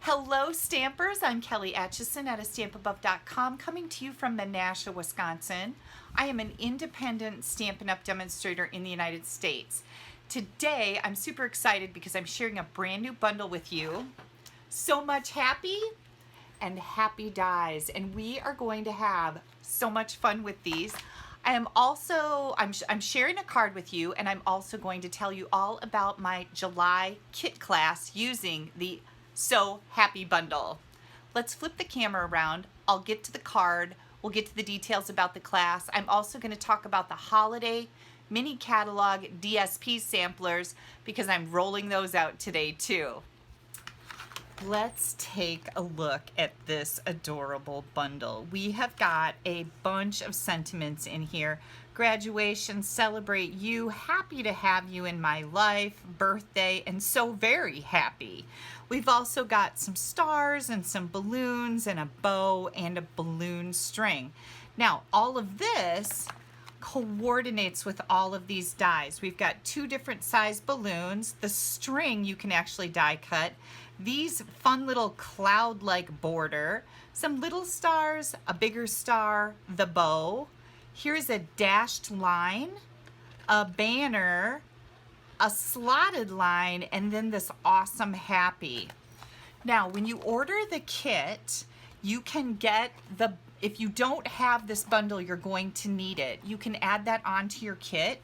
Hello Stampers, I'm Kelly Acheson at stampabove.com, coming to you from Menasha, Wisconsin. I am an independent Stampin' Up! Demonstrator in the United States. Today I'm super excited because I'm sharing a brand new bundle with you. So much happy and happy dies, and we are going to have so much fun with these. I'm sharing a card with you, and I'm also going to tell you all about my July kit class using the So Happy bundle. Let's flip the camera around. I'll get to the card. We'll get to the details about the class. I'm also going to talk about the holiday mini catalog DSP samplers because I'm rolling those out today too. Let's take a look at this adorable bundle. We have got a bunch of sentiments in here. Graduation, celebrate you, happy to have you in my life, birthday, and so very happy. We've also got some stars and some balloons and a bow and a balloon string. Now, all of this coordinates with all of these dies. We've got two different size balloons. The string you can actually die cut. These fun little cloud-like border, some little stars, a bigger star, the bow. Here's a dashed line, a banner, a slotted line, and then this awesome happy. Now, when you order the kit, you can get the, if you don't have this bundle, you're going to need it. You can add that onto your kit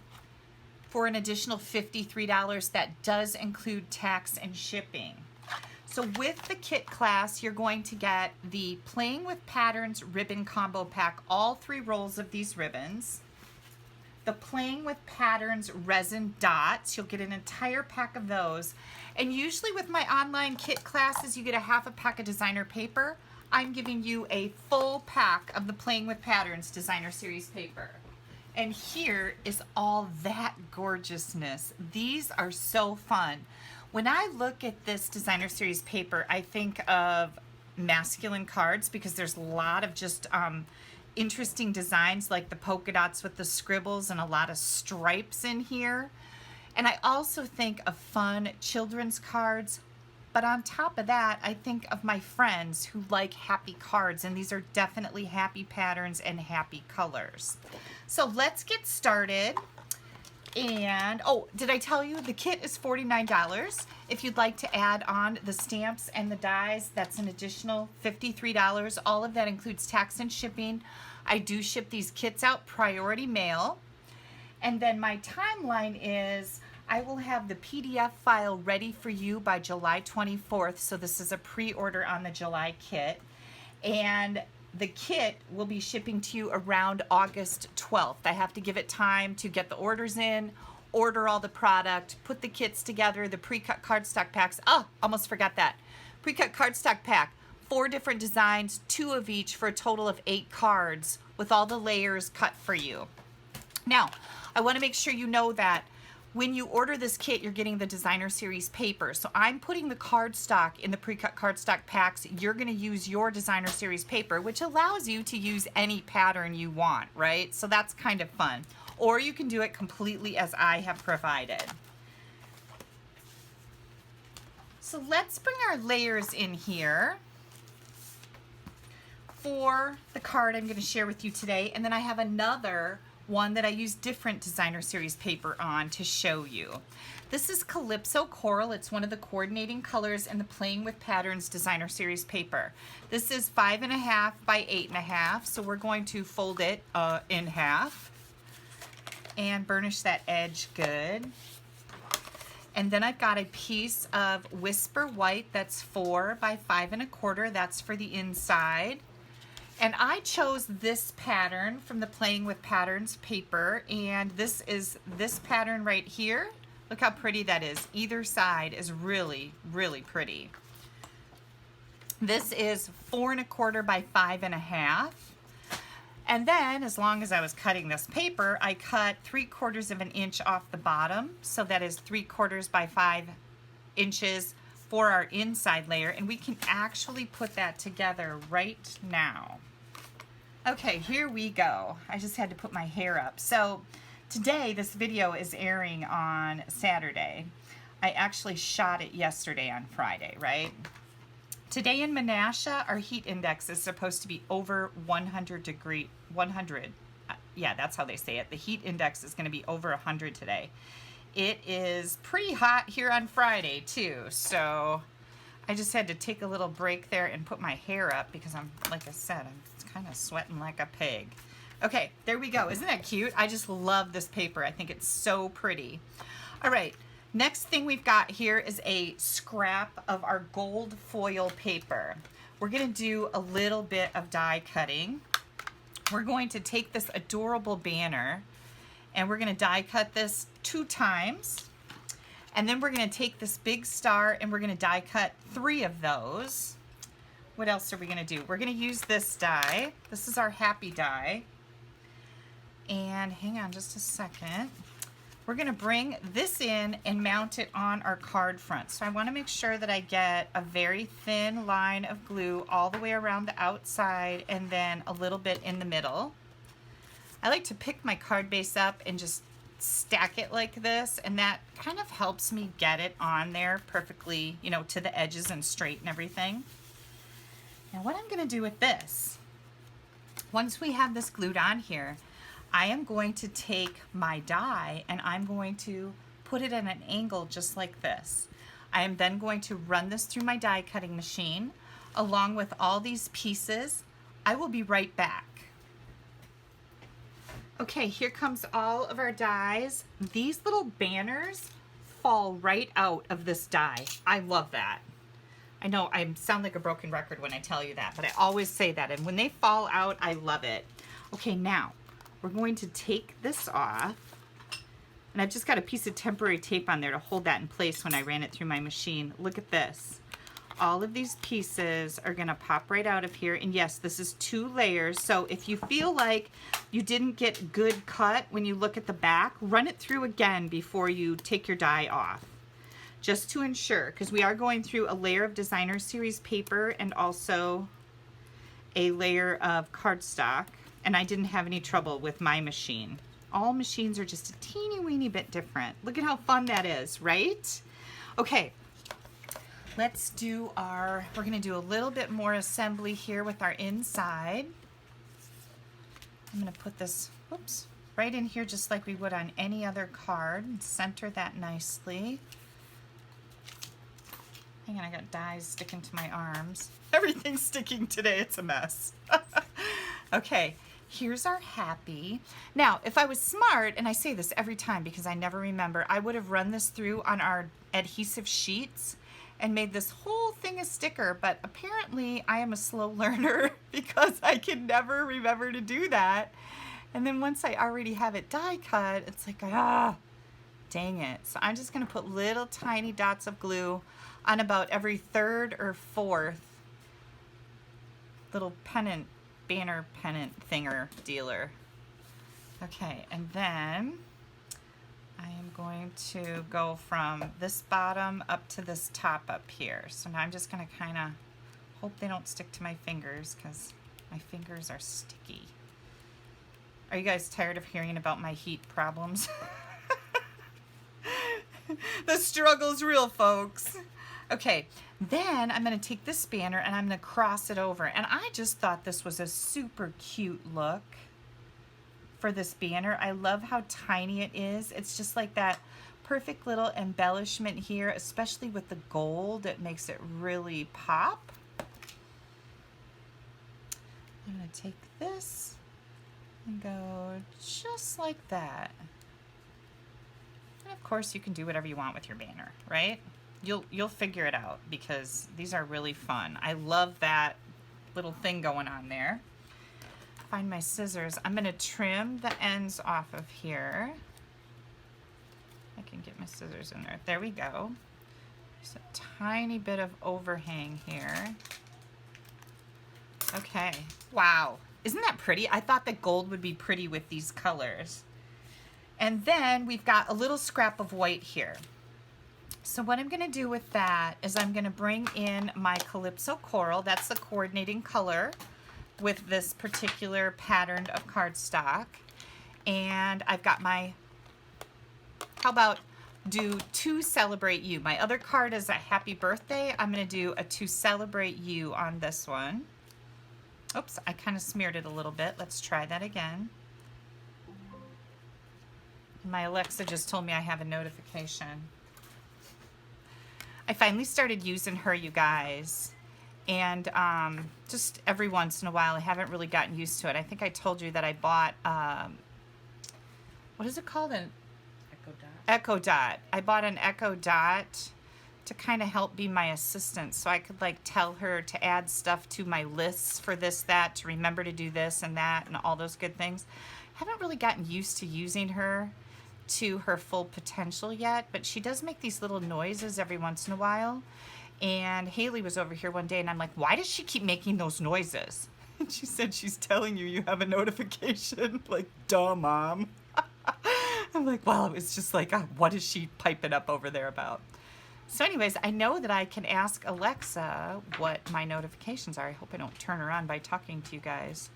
for an additional $53. That does include tax and shipping. So with the kit class, you're going to get the Playing with Patterns ribbon combo pack, all 3 rolls of these ribbons. The Playing with Patterns resin dots, you'll get an entire pack of those. And usually with my online kit classes, you get a half a pack of designer paper. I'm giving you a full pack of the Playing with Patterns designer series paper. And here is all that gorgeousness. These are so fun. When I look at this designer series paper, I think of masculine cards because there's a lot of just interesting designs like the polka dots with the scribbles and a lot of stripes in here. And I also think of fun children's cards. But on top of that, I think of my friends who like happy cards, and these are definitely happy patterns and happy colors. So let's get started. And, oh, did I tell you the kit is $49? If you'd like to add on the stamps and the dies, that's an additional $53. All of that includes tax and shipping. I do ship these kits out priority mail. And then my timeline is I will have the PDF file ready for you by July 24th. So this is a pre-order on the July kit. And the kit will be shipping to you around August 12th. I have to give it time to get the orders in, order all the product, put the kits together, the pre-cut cardstock packs. Oh, almost forgot that. Pre-cut cardstock pack, 4 different designs, 2 of each for a total of 8 cards with all the layers cut for you. Now, I want to make sure you know that when you order this kit, you're getting the designer series paper. So I'm putting the cardstock in the pre-cut cardstock packs. You're going to use your designer series paper, which allows you to use any pattern you want, right? So that's kind of fun. Or you can do it completely as I have provided. So let's bring our layers in here for the card I'm going to share with you today. And then I have another one that I use different designer series paper on to show you. This is Calypso Coral. It's one of the coordinating colors in the Playing with Patterns designer series paper. This is 5.5 by 8.5, so we're going to fold it in half and burnish that edge good. And then I've got a piece of Whisper White that's 4 by 5.25. That's for the inside. And I chose this pattern from the Playing with Patterns paper, and this is this pattern right here. Look how pretty that is. Either side is really, really pretty. This is 4.25 by 5.5. And then, as long as I was cutting this paper, I cut 3/4 of an inch off the bottom. So that is 3/4 by 5 inches for our inside layer, and we can actually put that together right now. Okay, here we go. I just had to put my hair up. So today this video is airing on Saturday. I actually shot it yesterday on Friday, right? Today in Menasha, our heat index is supposed to be over 100. Yeah, that's how they say it. The heat index is going to be over 100 today. It is pretty hot here on Friday too, so I just had to take a little break there and put my hair up because I'm, like I said, I'm kind of sweating like a pig. Okay, there we go. Isn't that cute? I just love this paper. I think it's so pretty. All right, next thing we've got here is a scrap of our gold foil paper. We're gonna do a little bit of die cutting. We're going to take this adorable banner and we're gonna die cut this 2 times. And then we're gonna take this big star and we're gonna die cut 3 of those. What else are we gonna do? We're gonna use this die. This is our happy die. And hang on just a second. We're gonna bring this in and mount it on our card front. So I wanna make sure that I get a very thin line of glue all the way around the outside and then a little bit in the middle. I like to pick my card base up and just stack it like this, and that kind of helps me get it on there perfectly, you know, to the edges and straight and everything. Now what I'm gonna do with this, once we have this glued on here, I am going to take my die and I'm going to put it at an angle just like this. I am then going to run this through my die cutting machine along with all these pieces. I will be right back. Okay, here comes all of our dies. These little banners fall right out of this die. I love that. I know I sound like a broken record when I tell you that, but I always say that. And when they fall out, I love it. Okay, now we're going to take this off. And I've just got a piece of temporary tape on there to hold that in place when I ran it through my machine. Look at this. All of these pieces are gonna pop right out of here. And yes, this is 2 layers. So if you feel like you didn't get good cut when you look at the back, run it through again before you take your die off. Just to ensure, because we are going through a layer of designer series paper and also a layer of cardstock. And I didn't have any trouble with my machine. All machines are just a teeny weeny bit different. Look at how fun that is, right? Okay. Let's do we're gonna do a little bit more assembly here with our inside. I'm gonna put this, whoops, right in here just like we would on any other card and center that nicely. Hang on, I got dies sticking to my arms. Everything's sticking today, it's a mess. Okay, here's our happy. Now, if I was smart, and I say this every time because I never remember, I would have run this through on our adhesive sheets and made this whole thing a sticker, but apparently I am a slow learner because I can never remember to do that. And then once I already have it die cut, it's like, dang it. So I'm just gonna put little tiny dots of glue on about every 3rd or 4th little pennant, banner pennant thinger dealer. Okay, and then I am going to go from this bottom up to this top up here. So now I'm just gonna kind of hope they don't stick to my fingers because my fingers are sticky. Are you guys tired of hearing about my heat problems? The struggle's real, folks. Okay, then I'm gonna take this banner and I'm gonna cross it over. And I just thought this was a super cute look for this banner. I love how tiny it is. It's just like that perfect little embellishment here, especially with the gold. It makes it really pop. I'm gonna take this and go just like that. And of course you can do whatever you want with your banner, right? You'll figure it out because these are really fun. I love that little thing going on there. Find my scissors. I'm gonna trim the ends off of here. I can get my scissors in there. There we go. There's a tiny bit of overhang here. Okay, wow. Isn't that pretty? I thought that gold would be pretty with these colors. And then we've got a little scrap of white here. So what I'm gonna do with that is I'm gonna bring in my Calypso Coral. That's the coordinating color with this particular pattern of cardstock. And I've got my, how about do to celebrate you. My other card is a happy birthday. I'm going to do a to celebrate you on this one. Oops, I kind of smeared it a little bit. Let's try that again. My Alexa just told me I have a notification. I finally started using her, you guys. And just every once in a while, I haven't really gotten used to it. I think I told you that I bought, what is it called? An Echo Dot. I bought an Echo Dot to kind of help be my assistant, so I could like tell her to add stuff to my lists for this, that, to remember to do this and that and all those good things. I haven't really gotten used to using her to her full potential yet, but she does make these little noises every once in a while. And Haley was over here one day and I'm like, why does she keep making those noises? And she said, she's telling you have a notification. Like, duh, Mom. I'm like, well, it's just like, what is she piping up over there about? So anyways, I know that I can ask Alexa what my notifications are. I hope I don't turn her on by talking to you guys.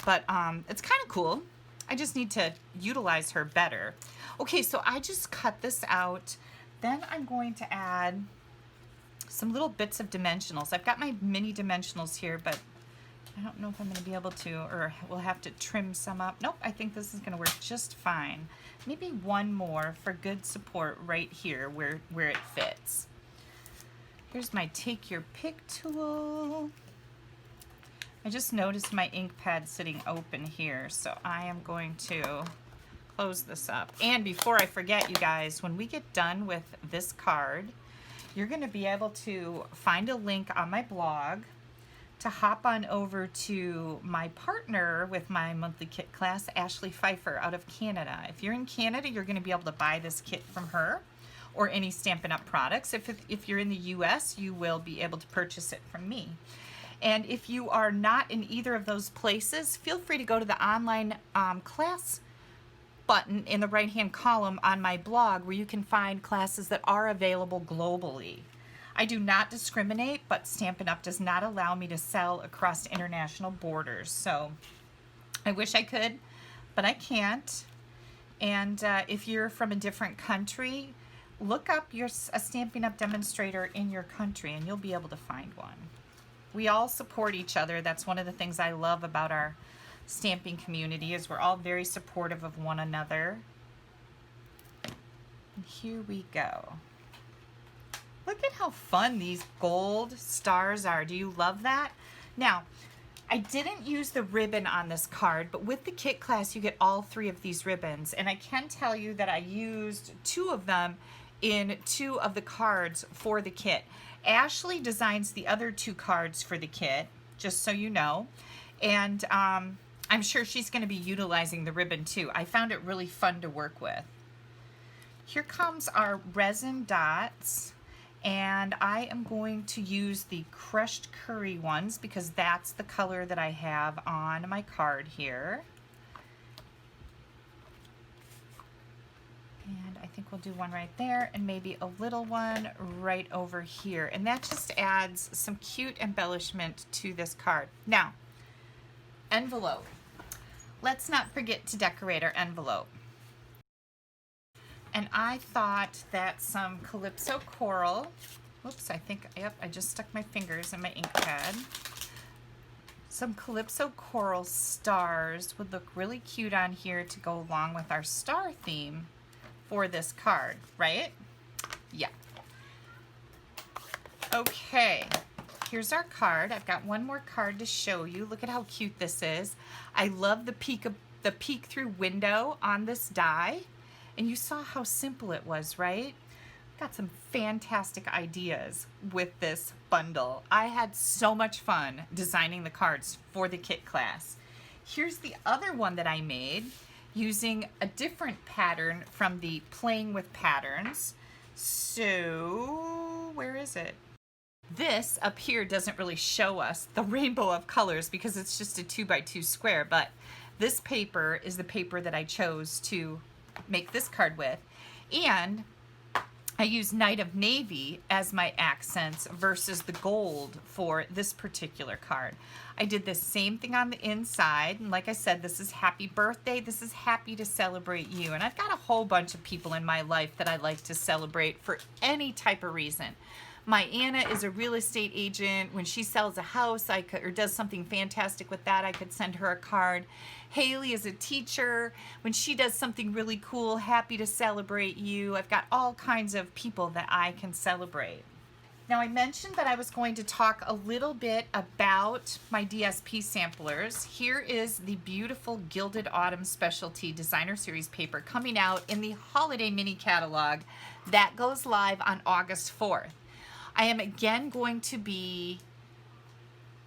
But it's kind of cool. I just need to utilize her better. Okay, so I just cut this out. Then I'm going to add some little bits of dimensionals. I've got my mini dimensionals here, but I don't know if I'm going to be able to, or we'll have to trim some up. Nope, I think this is going to work just fine. Maybe one more for good support right here where it fits. Here's my Take Your Pick tool. I just noticed my ink pad sitting open here, so I am going to close this up. And before I forget, you guys, when we get done with this card, you're going to be able to find a link on my blog to hop on over to my partner with my monthly kit class, Ashley Pfeiffer out of Canada. If you're in Canada, you're going to be able to buy this kit from her or any Stampin' Up! Products. If you're in the US, you will be able to purchase it from me. And if you are not in either of those places, feel free to go to the online class button in the right-hand column on my blog where you can find classes that are available globally. I do not discriminate, but Stampin' Up! Does not allow me to sell across international borders. So I wish I could, but I can't. And if you're from a different country, look up a Stampin' Up! Demonstrator in your country and you'll be able to find one. We all support each other. That's one of the things I love about our stamping community, is we're all very supportive of one another. And here we go. Look at how fun these gold stars are. Do you love that? Now, I didn't use the ribbon on this card, but with the kit class, you get all 3 of these ribbons. And I can tell you that I used 2 of them in 2 of the cards for the kit. Ashley designs the other 2 cards for the kit, just so you know. And I'm sure she's going to be utilizing the ribbon too. I found it really fun to work with. Here comes our resin dots. And I am going to use the crushed curry ones because that's the color that I have on my card here. And I think we'll do one right there and maybe a little one right over here. And that just adds some cute embellishment to this card. Now, envelope. Let's not forget to decorate our envelope. And I thought that some Calypso Coral, whoops, I think, yep, I just stuck my fingers in my ink pad. Some Calypso Coral stars would look really cute on here to go along with our star theme for this card, right? Yeah. Okay, here's our card. I've got one more card to show you. Look at how cute this is. I love the peek through window on this die. And you saw how simple it was, right? Got some fantastic ideas with this bundle. I had so much fun designing the cards for the kit class. Here's the other one that I made using a different pattern from the Playing with Patterns. So, where is it? This up here doesn't really show us the rainbow of colors because it's just a 2x2 square, but this paper is the paper that I chose to make this card with. And I use Night of Navy as my accents versus the gold for this particular card. I did the same thing on the inside, and like I said, this is happy birthday, this is happy to celebrate you. And I've got a whole bunch of people in my life that I like to celebrate for any type of reason. My Anna is a real estate agent. When she sells a house or does something fantastic with that, I could send her a card. Haley is a teacher. When she does something really cool, happy to celebrate you. I've got all kinds of people that I can celebrate. Now, I mentioned that I was going to talk a little bit about my DSP samplers. Here is the beautiful Gilded Autumn Specialty Designer Series paper coming out in the Holiday Mini Catalog that goes live on August 4th. I am again going to be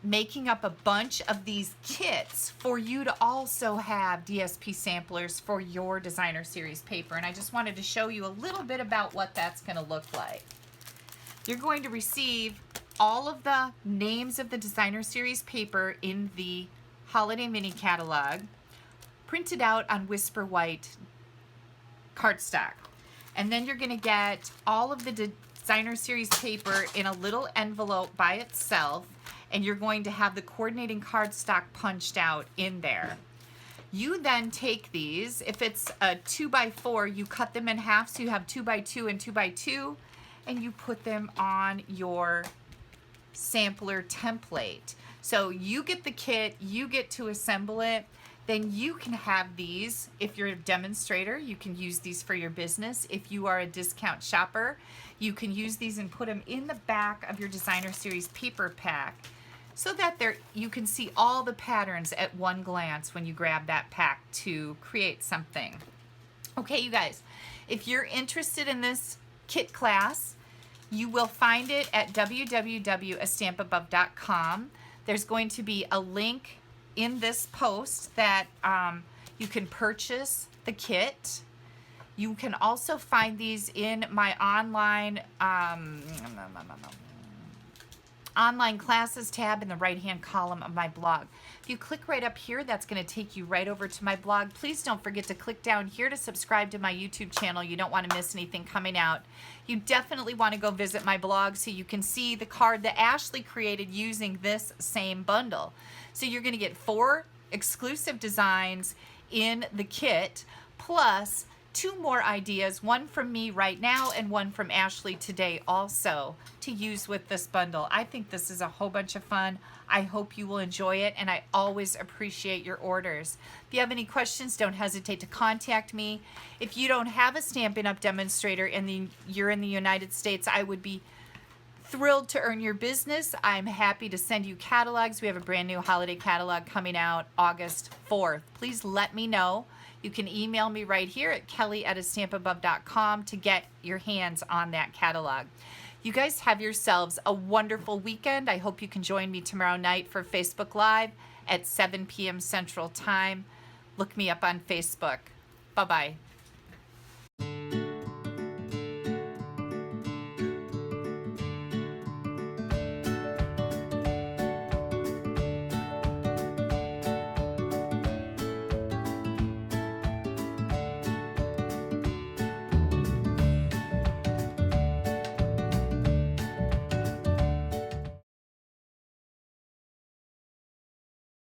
making up a bunch of these kits for you to also have DSP samplers for your Designer Series paper. And I just wanted to show you a little bit about what that's going to look like. You're going to receive all of the names of the Designer Series paper in the Holiday Mini Catalog, printed out on Whisper White cardstock. And then you're going to get all of the Designer Series paper in a little envelope by itself, and you're going to have the coordinating cardstock punched out in there. You then take these, if it's a 2x4, you cut them in half so you have 2x2 and 2x2, and you put them on your sampler template. So you get the kit, you get to assemble it, then you can have these. If you're a demonstrator, you can use these for your business. If you are a discount shopper, you can use these and put them in the back of your Designer Series paper pack so that you can see all the patterns at one glance when you grab that pack to create something. Okay, you guys, if you're interested in this kit class, you will find it at www.astampabove.com. There's going to be a link in this post that you can purchase the kit. You can also find these in my online classes tab in the right-hand column of my blog. If you click right up here, that's going to take you right over to my blog. Please don't forget to click down here to subscribe to my YouTube channel. You don't want to miss anything coming out. You definitely want to go visit my blog so you can see the card that Ashley created using this same bundle. So you're going to get 4 exclusive designs in the kit, plus 2 more ideas, one from me right now and one from Ashley today also, to use with this bundle. I think this is a whole bunch of fun. I hope you will enjoy it, and I always appreciate your orders. If you have any questions, don't hesitate to contact me. If you don't have a Stampin' Up! Demonstrator and you're in the United States, I would be thrilled to earn your business. I'm happy to send you catalogs. We have a brand new holiday catalog coming out August 4th. Please let me know. You can email me right here at kelly@astampabove.com to get your hands on that catalog. You guys have yourselves a wonderful weekend. I hope you can join me tomorrow night for Facebook Live at 7 p.m. Central Time. Look me up on Facebook. Bye-bye.